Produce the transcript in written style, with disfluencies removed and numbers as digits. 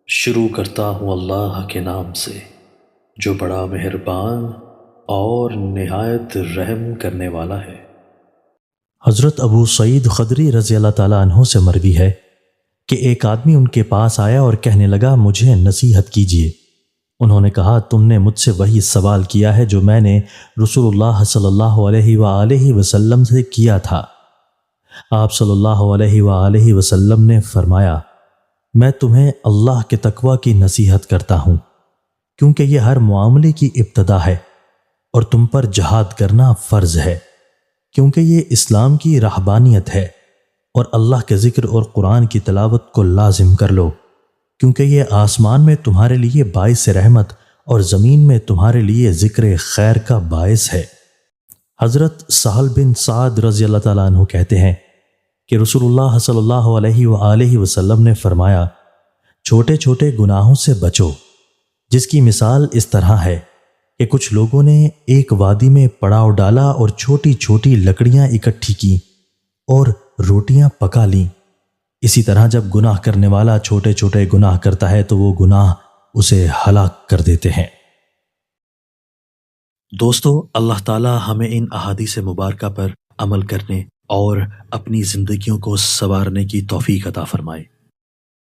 شروع کرتا ہوں اللہ کے نام سے جو بڑا مہربان اور نہایت رحم کرنے والا ہے۔ حضرت ابو سعید خدری رضی اللہ تعالیٰ عنہ سے مروی ہے کہ ایک آدمی ان کے پاس آیا اور کہنے لگا مجھے نصیحت کیجیے۔ انہوں نے کہا تم نے مجھ سے وہی سوال کیا ہے جو میں نے رسول اللہ صلی اللہ علیہ وآلہ وسلم سے کیا تھا۔ آپ صلی اللہ علیہ وآلہ وسلم نے فرمایا میں تمہیں اللہ کے تقوی کی نصیحت کرتا ہوں کیونکہ یہ ہر معاملے کی ابتدا ہے اور تم پر جہاد کرنا فرض ہے کیونکہ یہ اسلام کی رہبانیت ہے، اور اللہ کے ذکر اور قرآن کی تلاوت کو لازم کر لو کیونکہ یہ آسمان میں تمہارے لیے باعث رحمت اور زمین میں تمہارے لیے ذکر خیر کا باعث ہے۔ حضرت سہل بن سعد رضی اللہ تعالیٰ عنہ کہتے ہیں کہ رسول اللہ صلی اللہ علیہ وآلہ وسلم نے فرمایا چھوٹے چھوٹے گناہوں سے بچو، جس کی مثال اس طرح ہے کہ کچھ لوگوں نے ایک وادی میں پڑاؤ ڈالا اور چھوٹی چھوٹی لکڑیاں اکٹھی کی اور روٹیاں پکا لیں۔ اسی طرح جب گناہ کرنے والا چھوٹے چھوٹے گناہ کرتا ہے تو وہ گناہ اسے ہلاک کر دیتے ہیں۔ دوستو، اللہ تعالی ہمیں ان احادیث مبارکہ پر عمل کرنے اور اپنی زندگیوں کو سنوارنے کی توفیق عطا فرمائے۔